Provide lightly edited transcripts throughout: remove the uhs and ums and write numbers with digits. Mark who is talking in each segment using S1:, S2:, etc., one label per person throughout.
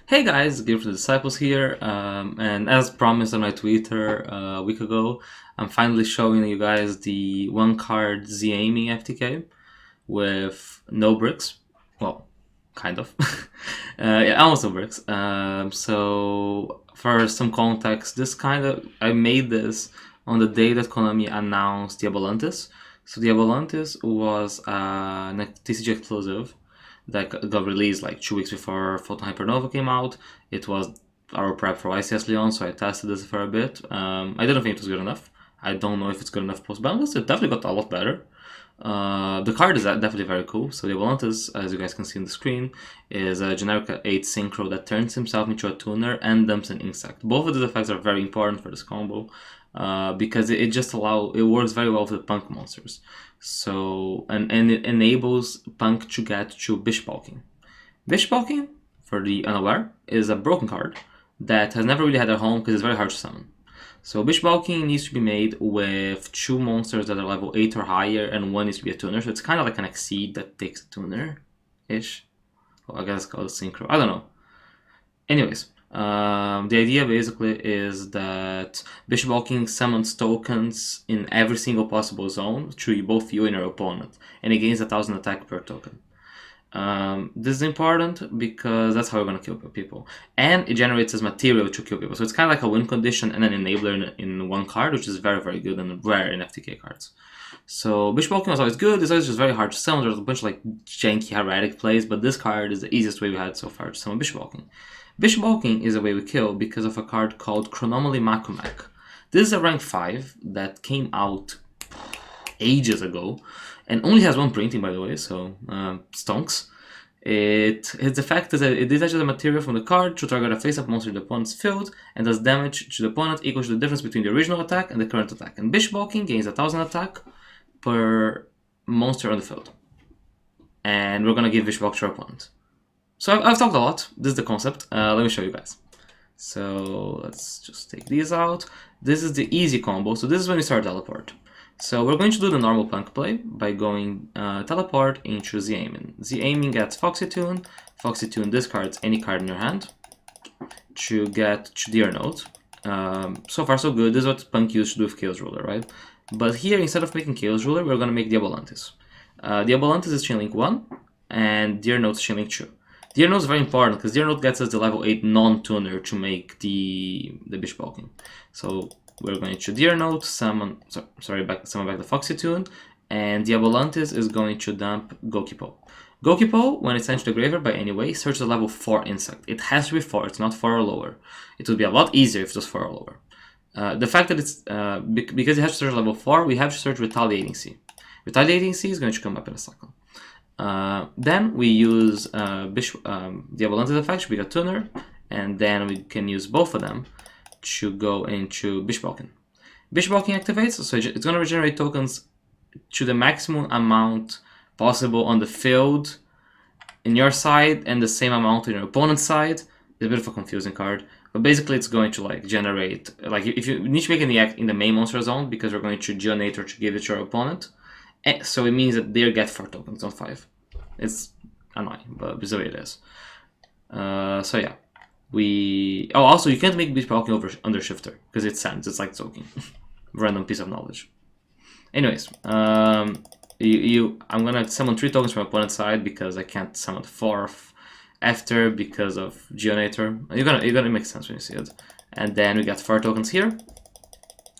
S1: Hey guys, Gabriel from the Disciples here, and as promised on my Twitter a week ago, I'm finally showing you guys the one card Z aiming FTK with no bricks. Well, kind of. Yeah, almost no bricks. So for some context, I made this on the day that Konami announced Diabolantis. So Diabolantis was a TCG exclusive that got released like 2 weeks before Photon Hypernova came out. It was our prep for YCS Leon, so I tested this for a bit. I didn't think it was good enough. I don't know if it's good enough post-boundless. It definitely got a lot better. The card is definitely very cool. So the Volantis, as you guys can see on the screen, is a generic 8 synchro that turns himself into a tuner and dumps an insect. Both of these effects are very important for this combo because it works very well with punk monsters. So and it enables punk to get to Bishbaalkin. Bishbaalkin, for the unaware, is a broken card that has never really had a home because it's very hard to summon. So Bishbaalkin needs to be made with 2 monsters that are level 8 or higher, and 1 needs to be a tuner. So it's kind of like an Exceed that takes a tuner-ish. Well, I guess it's called a Synchro. I don't know. Anyways, the idea basically is that Bishbaalkin summons tokens in every single possible zone through both you and your opponent, and it gains 1000 attack per token. This is important because that's how we're going to kill people. And it generates as material to kill people. So it's kind of like a win condition and an enabler in one card, which is very, very good and rare in FTK cards. So Bishbaalkin was always good. It's always just very hard to summon. There's a bunch of like janky heretic plays, but this card is the easiest way we had so far to summon Bishbaalkin. Bishbaalkin is a way we kill because of a card called Chronomaly Makumek. This is a rank 5 that came out ages ago and only has 1 printing, by the way, so stonks. Its effect is that it detaches the material from the card to target a face-up monster in the opponent's field and does damage to the opponent equal to the difference between the original attack and the current attack. And Bishbaalkin gains 1000 attack per monster on the field. And we're gonna give Bishbaalkin to our opponent. So I've talked a lot. This is the concept. Let me show you guys. So let's just take these out. This is the easy combo. So this is when we start teleport. So we're going to do the normal punk play by going teleport into Z aiming. Z aiming gets Foxy Tune. Foxy Tune discards any card in your hand to get to Deer Note. So far so good. This is what punk used to do with Chaos Ruler, right? But here, instead of making Chaos Ruler, we're going to make Diabolantis. Diabolantis is Chain Link 1 and Deer Note is Chain Link 2. Deer Note is very important because Deer Note gets us the level 8 non-tuner to make the Bishbaalkin. So we're going to Deer Note, summon back the Foxy Tune, and Diabolantis is going to dump Gokipo. Gokipo, when it's sent to the graveyard by any way, searches a level 4 insect. It has to be 4, it's not 4 or lower. It would be a lot easier if it was 4 or lower. The fact that it's, because it has to search level 4, we have to search Retaliating Sea. Retaliating Sea is going to come up in a second. Then we use Diabolantis effect, should be a tuner, and then we can use both of them to go into Bishbaalkin. Bishbaalkin activates, so it's going to regenerate tokens to the maximum amount possible on the field in your side and the same amount on your opponent's side. It's a bit of a confusing card, but basically it's going to like generate, like if you need to make any act in the main monster zone because we're going to Geonator to give it to your opponent. So it means that they get 4 tokens, not 5. It's annoying, but this is the way it is. So yeah. Also, you can't make Bishbaalkin under Shifter because it sends. It's like soaking. Random piece of knowledge. Anyways, I'm gonna summon 3 tokens from my opponent's side because I can't summon 4th after because of Geonator. You're gonna make sense when you see it. And then we got 4 tokens here.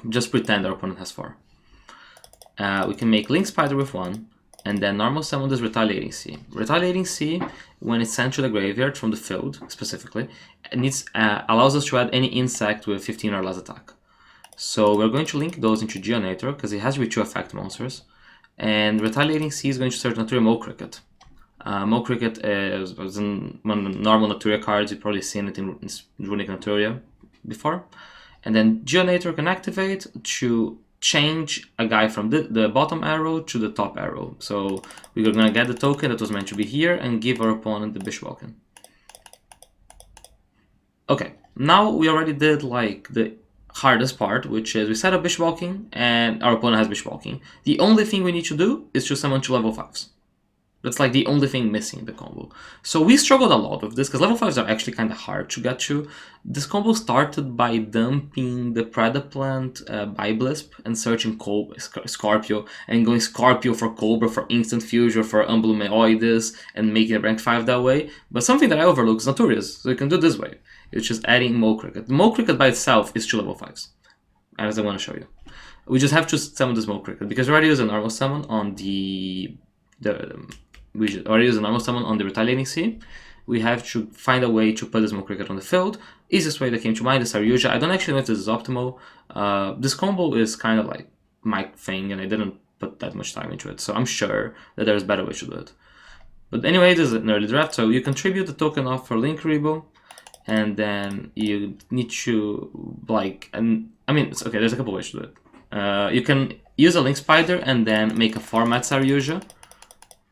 S1: Just pretend our opponent has 4. We can make Link Spider with 1. And then normal summon this Retaliating Sea. Retaliating Sea, when it's sent to the graveyard from the field, specifically, allows us to add any insect with 15 or less attack. So we're going to link those into Geonator, because it has to be 2 effect monsters. And Retaliating Sea is going to search Naturia Mo Cricket. Mo Cricket is one of the normal Naturia cards. You've probably seen it in Runic Naturia before. And then Geonator can activate to change a guy from the bottom arrow to the top arrow. So we're going to get the token that was meant to be here and give our opponent the Bishbaalkin. Okay, now we already did like the hardest part, which is we set up Bishbaalkin and our opponent has Bishbaalkin. The only thing we need to do is to summon 2 level 5s. That's like the only thing missing in the combo. So we struggled a lot with this because level 5s are actually kind of hard to get to. This combo started by dumping the Predaplant Biblisp and searching Scorpio and going Scorpio for Cobra for Instant Fusion for Umblumeoides and making a rank 5 that way. But something that I overlook is Naturia's. So you can do it this way. It's just adding Mo Cricket. Mo Cricket by itself is 2 level 5s, as I want to show you. We just have to summon this Mo Cricket because we already use a normal summon on the retaliating sea. We have to find a way to put this Mo Cricket on the field. Easiest way that came to mind is Saryuja. I don't actually know if this is optimal. This combo is kind of like my thing, and I didn't put that much time into it, so I'm sure that there's better ways to do it. But anyway, this is an early draft, so you contribute the token off for Link Rebo, and then you need to okay, there's a couple ways to do it. You can use a Link Spider and then make a format Saryuja.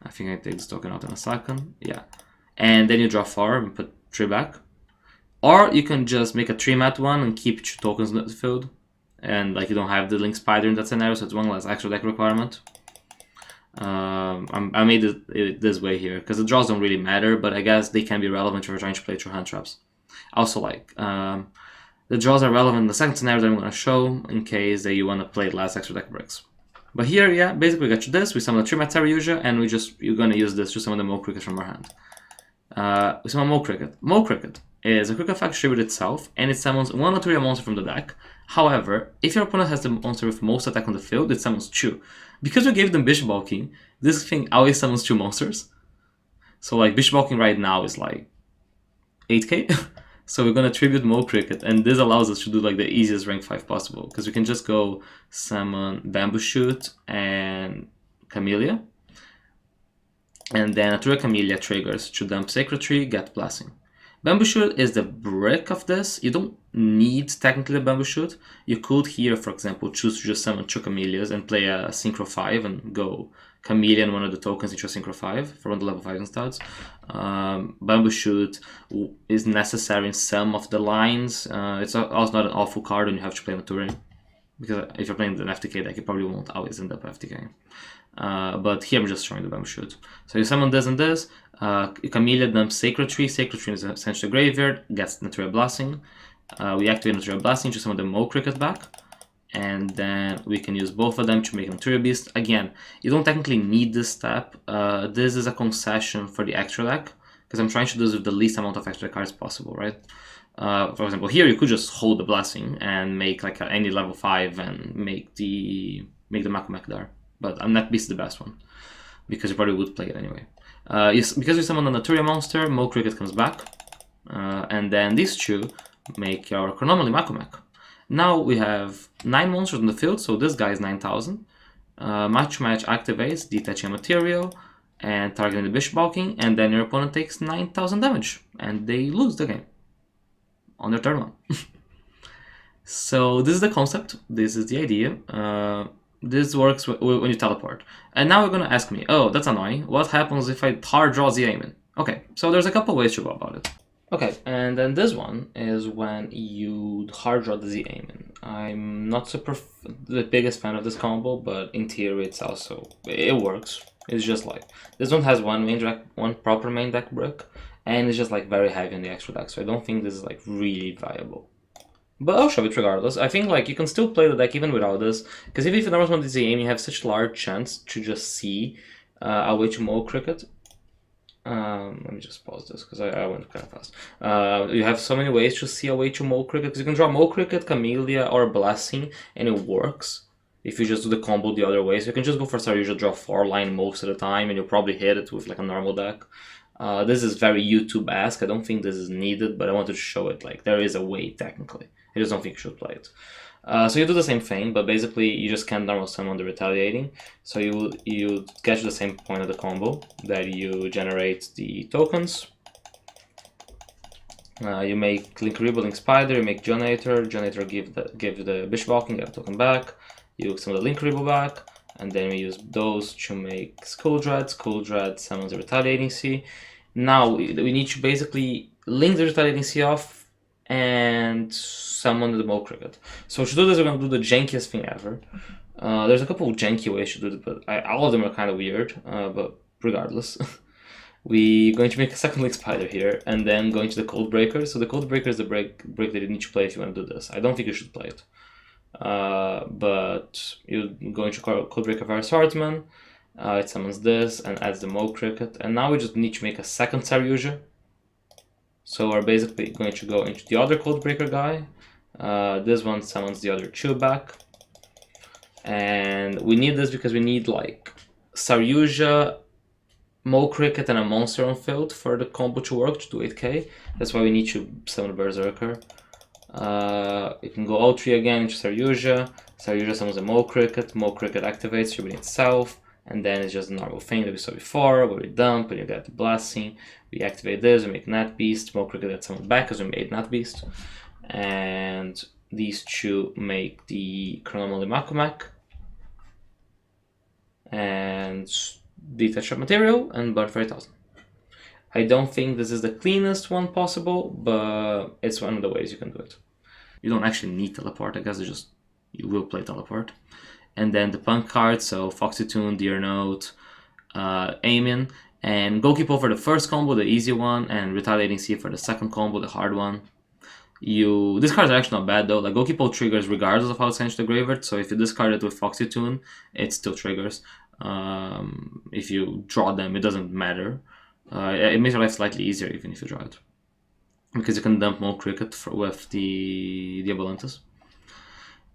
S1: I think I take this token out in a second. Yeah. And then you draw 4 and put 3 back. Or you can just make a 3-mat one and keep 2 tokens in the field. And like you don't have the Link Spider in that scenario, so it's one less extra deck requirement. I made it this way here because the draws don't really matter, but I guess they can be relevant if you're trying to play through hand traps. Also, like the draws are relevant in the second scenario that I'm going to show in case that you want to play last extra deck bricks. But here, yeah, basically we got you this. We summon a 3-mat Saryuja, and you're going to use this to summon the Mo Cricket from our hand. We summon Mo Cricket. Mo Cricket is a quick effect tribute itself, and it summons 1 Naturia monster from the deck. However, if your opponent has the monster with most attack on the field, it summons 2. Because we gave them Bishbaalkin, this thing always summons 2 monsters. So like Bishbaalkin right now is like 8k. So we're gonna tribute Mo Cricket, and this allows us to do like the easiest rank 5 possible, because we can just go summon Bamboo Shoot and Camellia, and then Naturia Camellia triggers to dump Sacred Tree, get Blessing. Bamboo Shoot is the brick of this. You don't need technically a Bamboo Shoot. You could here, for example, choose to just summon 2 Camellias and play a Synchro 5 and go Camellia and one of the tokens into a Synchro 5 for one of the level 5 instants. Bamboo Shoot is necessary in some of the lines. It's also not an awful card and you have to play Naturia, because if you're playing an FTK deck, you probably won't always end up FTK. But here I'm just showing the Bamboo Shoot. So you summon this and this. Camellia dumps Sacred Tree. Sacred Tree is essentially a graveyard, gets Naturia Blessing. We activate Naturia Blessing to summon the Mo Cricket back. And then we can use both of them to make a Naturia Beast. Again, you don't technically need this step. This is a concession for the extra deck, because I'm trying to do this with the least amount of extra cards possible, right? For example, here you could just hold the Blessing and make like any level 5 and make the Makumek there. But Net Beast is the best one, because you probably would play it anyway. Because we summon a Naturia monster, Mo Cricket comes back. And then these 2 make our Chronomaly Makumek. Now we have 9 monsters on the field, so this guy is 9,000. Match activates, detaching a material, and targeting the Bishbaalkin, and then your opponent takes 9,000 damage, and they lose the game on their turn 1. So this is the concept, this is the idea. This works when you teleport. And now you're gonna ask me, oh, that's annoying, what happens if I hard draw the Aemon? Okay, so there's a couple ways to go about it. Okay, and then this one is when you hard draw the Z-Aemon. I'm not the biggest fan of this combo, but in theory it works. It's just like, this one has one proper main deck brick, and it's just like very heavy on the extra deck, so I don't think this is like really viable. But I'll show it regardless. I think like you can still play the deck even without this, because if you normally want the Z-Aemon, you have such large chance to just see a way to Mo Cricket. Let me just pause this because I went kind of fast. You have so many ways to see a way to Mo Cricket, because you can draw Mo Cricket, Camellia, or Blessing, and it works if you just do the combo the other way. So you can just go for Saryuja, draw 4 line most of the time, and you'll probably hit it with like a normal deck. This is very YouTube-esque. I don't think this is needed, but I wanted to show it. Like, there is a way technically. I just don't think you should play it. So you do the same thing, but basically you just can't normal summon the retaliating. So you get to the same point of the combo, that you generate the tokens. You make Link Rebo, Link Spider, you make Jonator give the Bishbaalkin, get a token back. You summon the Link Rebo back, and then we use those to make Skuldred. Skuldred summons the retaliating sea. Now we need to basically link the retaliating sea off and summon the Mo Cricket. So to do this, we're going to do the jankiest thing ever. There's a couple of janky ways to do it, but all of them are kind of weird. But regardless. We're going to make a second link spider here, and then going to the code breaker. So the code breaker is the break that you need to play if you want to do this. I don't think you should play it. But you're going to code breaker for assortment. It summons this and adds the Mo Cricket. And now we just need to make a second Saryuja. So we're basically going to go into the other code breaker guy. This one summons the other two back. And we need this because we need like Saryuja, Mo Cricket, and a monster on field for the combo to work to do 8k. That's why we need to summon Berserker. You can go all three again into Saryuja. Saryuja summons a Mo Cricket activates, revealing itself, and then it's just a normal thing that we saw before, where we dump and you get the blasting. We activate this, we make Nat Beast, Mo Cricket gets summoned back because we made Nat Beast. And these two make the Chronomaly Makumak. And detach material and burn for 8,000. I don't think this is the cleanest one possible, but it's one of the ways you can do it. You don't actually need teleport, I guess it's just you will play teleport. And then the punk cards, so Foxy Tune, Deer Note, Aiming, and Goalkeeper for the first combo, the easy one, and Retaliating Sea for the second combo, the hard one. These cards are actually not bad though. Like Goalkeeper triggers regardless of how it's sent to the graveyard, so if you discard it with Foxy Tune, it still triggers. If you draw them, it doesn't matter. It makes your life slightly easier even if you draw it, because you can dump more Cricket with the Diabolantis.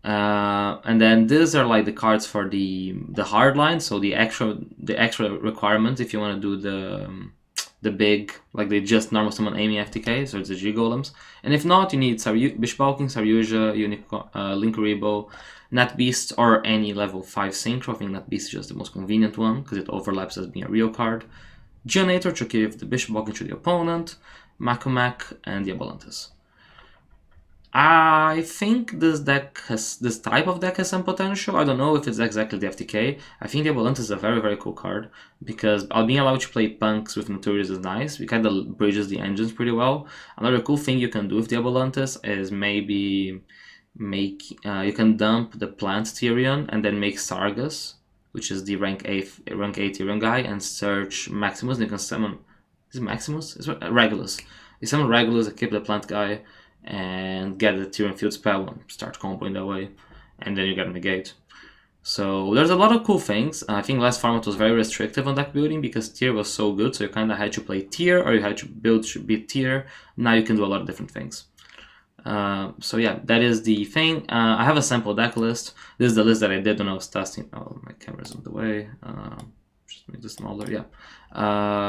S1: And then these are like the cards for the hard line, so the extra requirement if you want to do the big, like they just normal summon Amy FTK, so it's the G Golems. And if not, you need Bishbaalkin, Saryuja, Link Rebo, Nat Beast, or any level 5 Synchro. I think Nat Beast is just the most convenient one because it overlaps as being a real card. Geonator to give the Bishbaalkin to the opponent, Makumak, and Diabolantis. I think this type of deck has some potential. I don't know if it's exactly the FTK. I think Diabolantis is a very, very cool card because being allowed to play punks with Naturia is nice. It kind of bridges the engines pretty well. Another cool thing you can do with Diabolantis is maybe you can dump the plant Tyrion and then make Sargus, which is the rank 8 Tyrion guy, and search Maximus. And you can summon, is it Maximus? It's Regulus. You summon Regulus, keep the plant guy, and get the Tyrion field spell and start comboing that way, and then you get a negate. So there's a lot of cool things. I think last format was very restrictive on deck building because tier was so good, so you kind of had to play tier or you had to build to beat tier. Now you can do a lot of different things. So yeah, that is the thing. I have a sample deck list. This is the list that I did when I was testing. Oh, my camera's in the way. Just make this smaller. Yeah.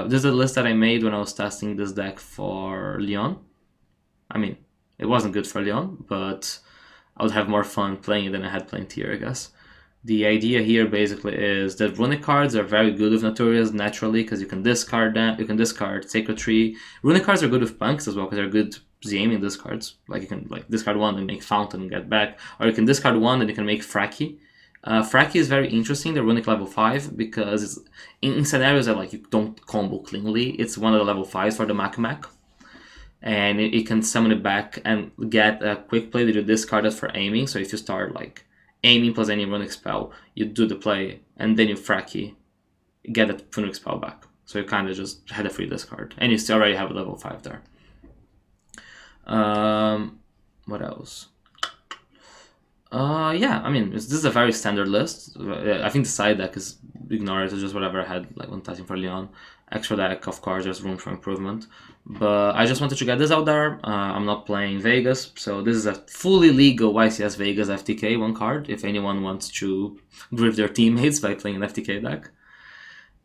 S1: This is the list that I made when I was testing this deck for Leon. I mean, it wasn't good for Leon, but I would have more fun playing it than I had playing tier, I guess. The idea here basically is that runic cards are very good with Naturias naturally because you can discard them. You can discard Sacred Tree. Runic cards are good with punks as well because they're good ZMing discards. Like you can discard one and make Fountain and get back, or you can discard one and you can make Fracky. Fracky is very interesting, the runic level 5, because it's in scenarios that you don't combo cleanly. It's one of the level 5s for the Makumak. And it can summon it back and get a quick play that you discard it for aiming. So if you start aiming plus any runic spell, you do the play and then you Fracky, get that runic spell back. So you kind of just had a free discard and you still already have a level 5 there. What else? Yeah, I mean, this is a very standard list. I think the side deck is ignore it. It's just whatever I had when testing for Leon. Extra deck, of course, there's room for improvement. But I just wanted to get this out there. I'm not playing Vegas, so this is a fully legal YCS Vegas FTK, one card, if anyone wants to grief their teammates by playing an FTK deck.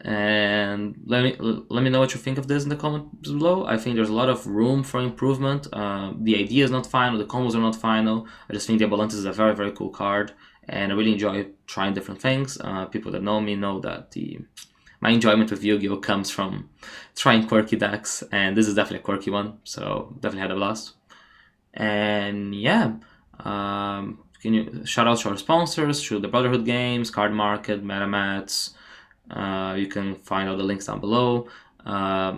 S1: And let me know what you think of this in the comments below. I think there's a lot of room for improvement. The idea is not final, the combos are not final. I just think the Diabolantis is a very, very cool card, and I really enjoy trying different things. People that know me know that my enjoyment with Yu-Gi-Oh comes from trying quirky decks, and this is definitely a quirky one, so definitely had a blast. And yeah, can you shout out to our sponsors, to the Brotherhood Games, Card Market, MetaMats. You can find all the links down below.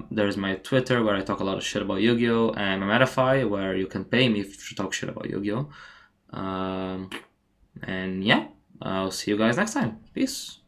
S1: There's my Twitter where I talk a lot of shit about Yu-Gi-Oh, and my Metafy where you can pay me to talk shit about Yu-Gi-Oh. And yeah, I'll see you guys next time. Peace.